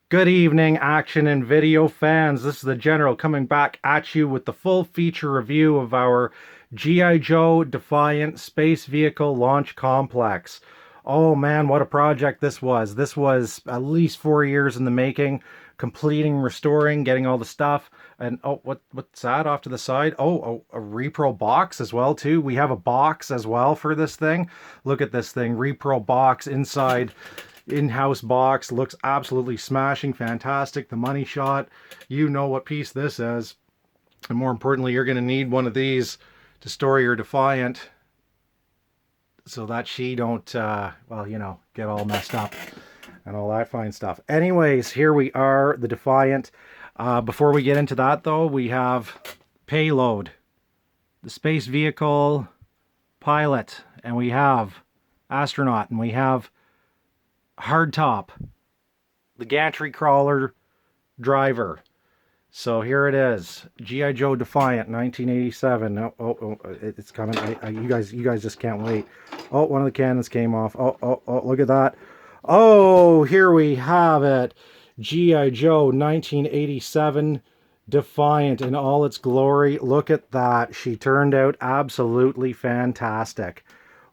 Good evening, action and video fans. This is the General coming back at you with the full feature review of our G.I. Joe Defiant Space Vehicle Launch Complex. Oh man, what a project this was. This was at least 4 years in the making, completing, restoring, getting all the stuff. And oh, what's that off to the side? Oh, a repro box as well too. We have a box as well for this thing. Look at this thing, repro box inside in-house box, looks absolutely smashing, fantastic. The money shot, you know what piece this is, and more importantly, you're going to need one of these to store your Defiant so that she don't well, you know, get all messed up and all that fine stuff. Anyways, here we are, the Defiant. Before we get into that though, we have payload, the space vehicle pilot, and we have astronaut, and we have hardtop, the gantry crawler driver. So here it is, G.I. Joe Defiant, 1987. It's coming. You guys just can't wait. Oh, one of the cannons came off. Oh, look at that. Oh, here we have it, G.I. Joe 1987 Defiant in all its glory. Look at that. She turned out absolutely fantastic.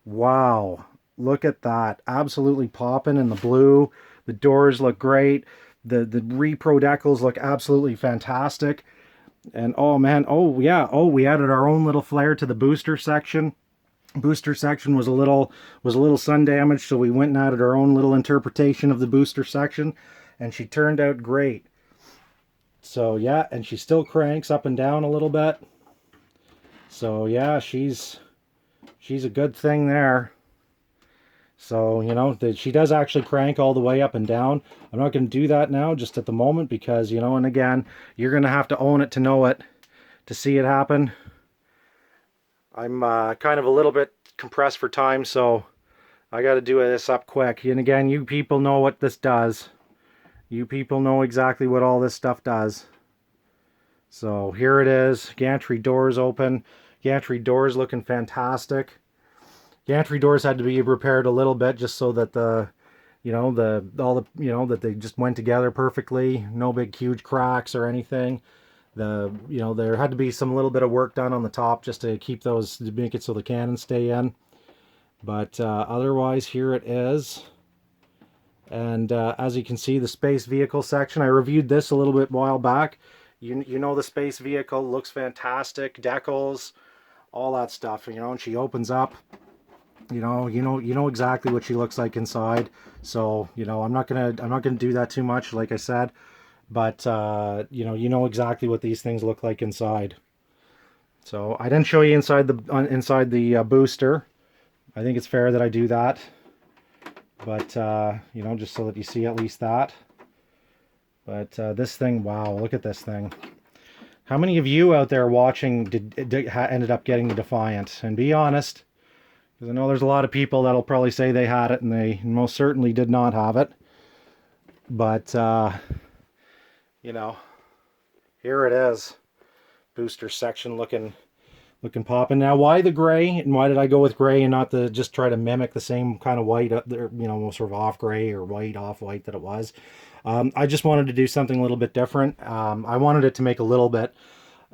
Wow. Look at that. Absolutely popping in the blue. The doors look great. The repro decals look absolutely fantastic. And oh man, oh yeah, oh, we added our own little flair to the booster section. Booster section was a little sun damaged, so we went and added our own little interpretation of the booster section, and she turned out great. So yeah, and she still cranks up and down a little bit. So yeah, she's a good thing there. So, you know, she does actually crank all the way up and down. I'm not going to do that now, just at the moment, because, you know, and again, you're going to have to own it to know it, to see it happen. I'm kind of a little bit compressed for time, so I got to do this up quick. And again, you people know what this does. You people know exactly what all this stuff does. So here it is. Gantry doors open. Gantry doors looking fantastic. Gantry doors had to be repaired a little bit just so that that they just went together perfectly. No big huge cracks or anything. There had to be some little bit of work done on the top just to keep those, to make it so the cannons stay in. But otherwise, here it is. And as you can see, the space vehicle section, I reviewed this a little bit while back. You know, the space vehicle looks fantastic, decals, all that stuff. You know, and she opens up. You know exactly what she looks like inside. So, you know, I'm not gonna do that too much, like I said. But you know exactly what these things look like inside. So I didn't show you inside the booster. I think it's fair that I do that. But you know, just so that you see at least that. But this thing, wow, look at this thing. How many of you out there watching ended up getting the Defiant? And be honest. Because I know there's a lot of people that'll probably say they had it, and they most certainly did not have it. But, you know, here it is. Booster section looking popping. Now, why the gray? And why did I go with gray and not just try to mimic the same kind of white, you know, sort of off gray or white, off white that it was? I just wanted to do something a little bit different. I wanted it to make a little bit...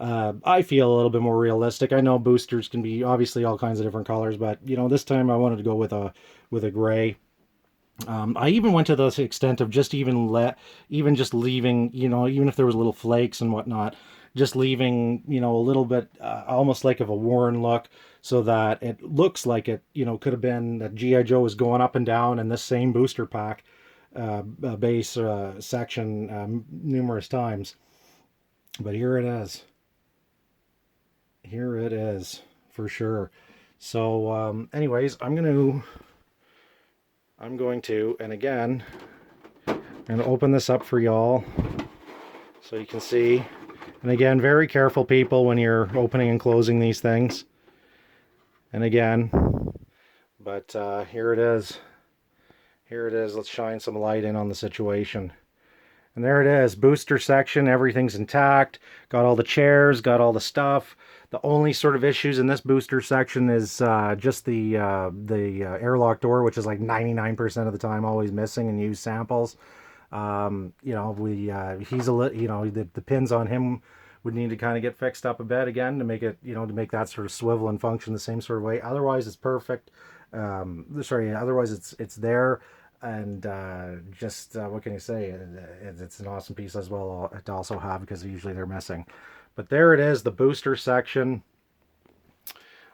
I feel a little bit more realistic. I know boosters can be obviously all kinds of different colors, but you know, this time I wanted to go with a gray. I even went to the extent of just just leaving, you know, even if there was little flakes and whatnot, just leaving, you know, a little bit almost like of a worn look, so that it looks like it, you know, could have been that G.I. Joe was going up and down in this same booster pack base section numerous times. But here it is. Here it is, for sure. So, anyways, I'm going to, and again, I'm going to open this up for y'all so you can see. And again, very careful, people, when you're opening and closing these things. And again, but here it is. Here it is. Let's shine some light in on the situation. And there it is, booster section, everything's intact, got all the chairs, got all the stuff. The only sort of issues in this booster section is just the airlock door, which is like 99% of the time always missing in used samples. You know, he's you know, the pins on him would need to kind of get fixed up a bit again to make it, you know, to make that sort of swivel and function the same sort of way. Otherwise, it's perfect. Sorry, otherwise it's there. And just what can you say? It's an awesome piece as well to also have, because usually they're missing. But there it is, the booster section,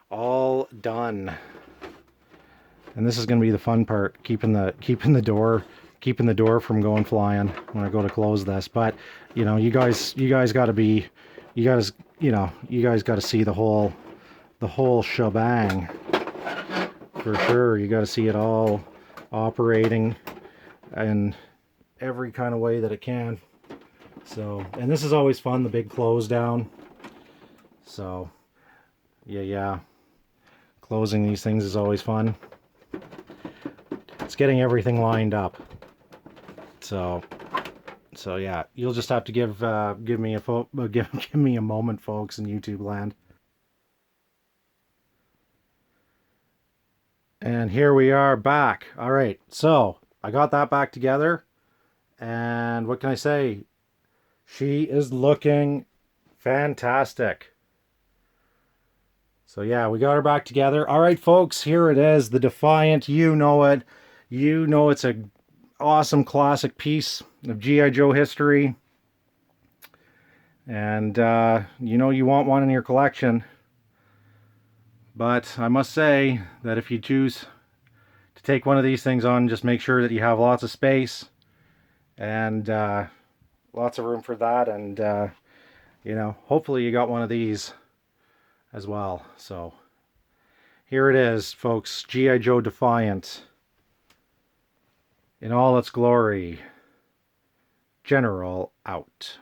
all done. And this is going to be the fun part, keeping the door from going flying when I go to close this. But you know, you guys got to be, you guys got to see the whole shebang for sure. You got to see it all operating in every kind of way that it can. So, and this is always fun, the big close down. So yeah, closing these things is always fun. It's getting everything lined up. So yeah, you'll just have to give me give me a moment, folks, in YouTube land. And here we are back. All right, so I got that back together, and what can I say? She is looking fantastic. So yeah, we got her back together. All right, folks, here it is, the Defiant. You know it. You know it's a awesome classic piece of G.I. Joe history. And you know you want one in your collection. But I must say that if you choose to take one of these things on, just make sure that you have lots of space and lots of room for that. And you know, hopefully you got one of these as well. So here it is, folks, G.I. Joe Defiant in all its glory. General out.